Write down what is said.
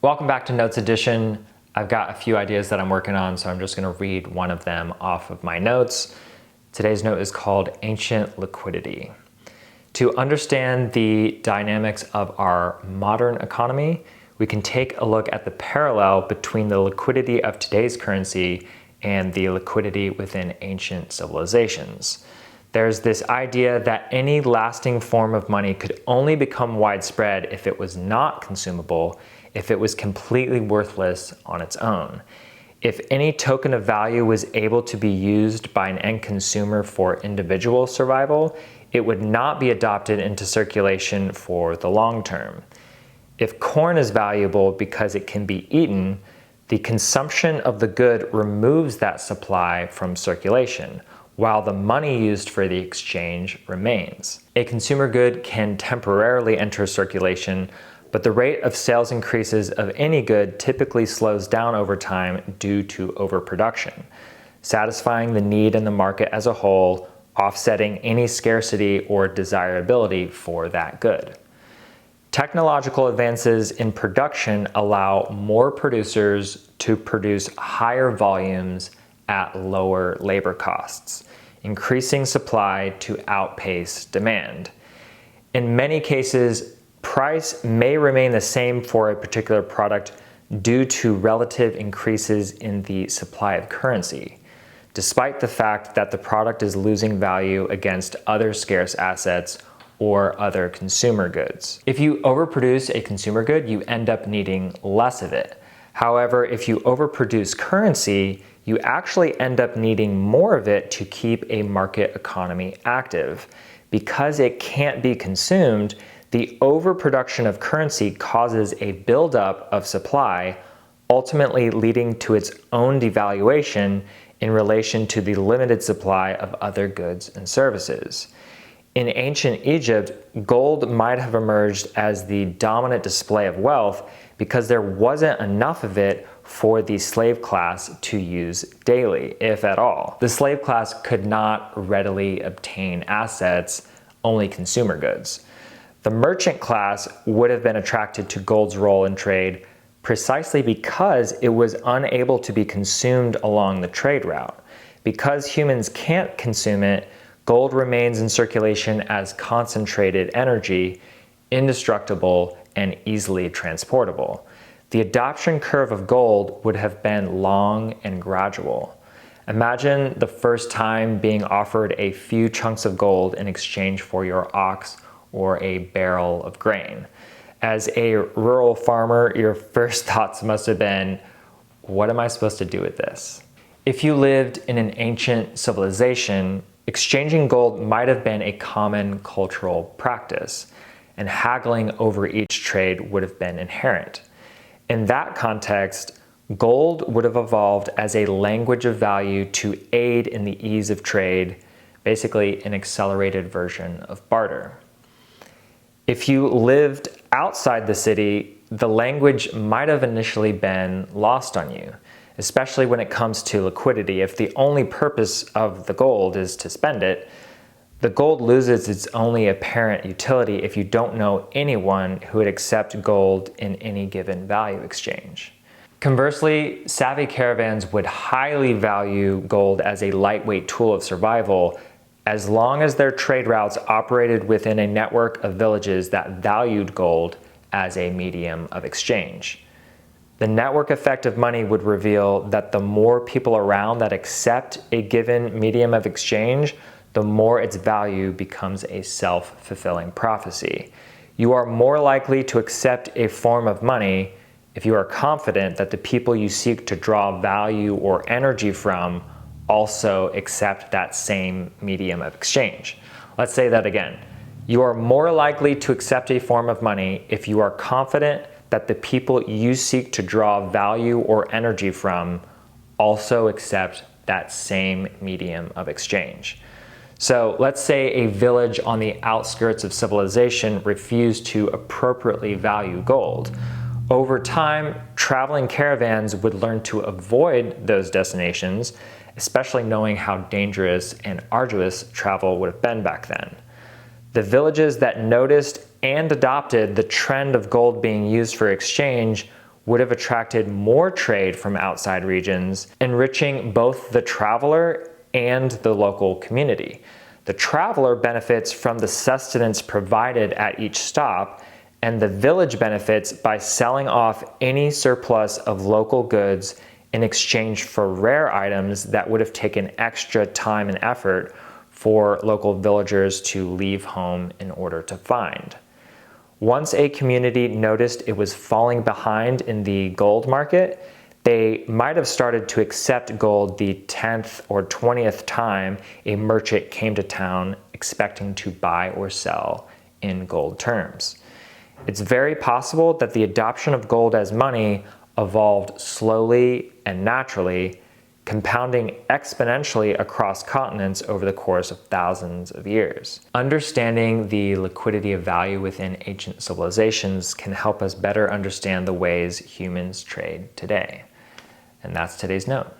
Welcome back to Notes Edition. I've got a few ideas that I'm working on, so I'm just going to read one of them off of my notes. Today's note is called Ancient Liquidity. To understand the dynamics of our modern economy, we can take a look at the parallel between the liquidity of today's currency and the liquidity within ancient civilizations. There's this idea that any lasting form of money could only become widespread if it was not consumable, if it was completely worthless on its own. If any token of value was able to be used by an end consumer for individual survival, it would not be adopted into circulation for the long term. If corn is valuable because it can be eaten, the consumption of the good removes that supply from circulation, while the money used for the exchange remains. A consumer good can temporarily enter circulation, but the rate of sales increases of any good typically slows down over time due to overproduction, satisfying the need in the market as a whole, offsetting any scarcity or desirability for that good. Technological advances in production allow more producers to produce higher volumes at lower labor costs, increasing supply to outpace demand. In many cases, price may remain the same for a particular product due to relative increases in the supply of currency, despite the fact that the product is losing value against other scarce assets or other consumer goods. If you overproduce a consumer good, you end up needing less of it. However, if you overproduce currency, you actually end up needing more of it to keep a market economy active. Because it can't be consumed, the overproduction of currency causes a buildup of supply, ultimately leading to its own devaluation in relation to the limited supply of other goods and services. In ancient Egypt, gold might have emerged as the dominant display of wealth because there wasn't enough of it for the slave class to use daily, if at all. The slave class could not readily obtain assets, only consumer goods. The merchant class would have been attracted to gold's role in trade precisely because it was unable to be consumed along the trade route. Because humans can't consume it, gold remains in circulation as concentrated energy, indestructible, and easily transportable. The adoption curve of gold would have been long and gradual. Imagine the first time being offered a few chunks of gold in exchange for your ox or a barrel of grain. As a rural farmer, your first thoughts must have been, what am I supposed to do with this? If you lived in an ancient civilization, exchanging gold might have been a common cultural practice, and haggling over each trade would have been inherent. In that context, gold would have evolved as a language of value to aid in the ease of trade, basically an accelerated version of barter. If you lived outside the city, the language might have initially been lost on you, especially when it comes to liquidity. If the only purpose of the gold is to spend it, the gold loses its only apparent utility if you don't know anyone who would accept gold in any given value exchange. Conversely, savvy caravans would highly value gold as a lightweight tool of survival as long as their trade routes operated within a network of villages that valued gold as a medium of exchange. The network effect of money would reveal that the more people around that accept a given medium of exchange, the more its value becomes a self-fulfilling prophecy. You are more likely to accept a form of money if you are confident that the people you seek to draw value or energy from also accept that same medium of exchange. Let's say that again. You are more likely to accept a form of money if you are confident that the people you seek to draw value or energy from also accept that same medium of exchange. So let's say a village on the outskirts of civilization refused to appropriately value gold. Over time, traveling caravans would learn to avoid those destinations, especially knowing how dangerous and arduous travel would have been back then. The villages that noticed and adopted the trend of gold being used for exchange would have attracted more trade from outside regions, enriching both the traveler and the local community. The traveler benefits from the sustenance provided at each stop, and the village benefits by selling off any surplus of local goods in exchange for rare items that would have taken extra time and effort for local villagers to leave home in order to find. Once a community noticed it was falling behind in the gold market, they might have started to accept gold the 10th or 20th time a merchant came to town expecting to buy or sell in gold terms. It's very possible that the adoption of gold as money evolved slowly and naturally, compounding exponentially across continents over the course of thousands of years. Understanding the liquidity of value within ancient civilizations can help us better understand the ways humans trade today. And that's today's note.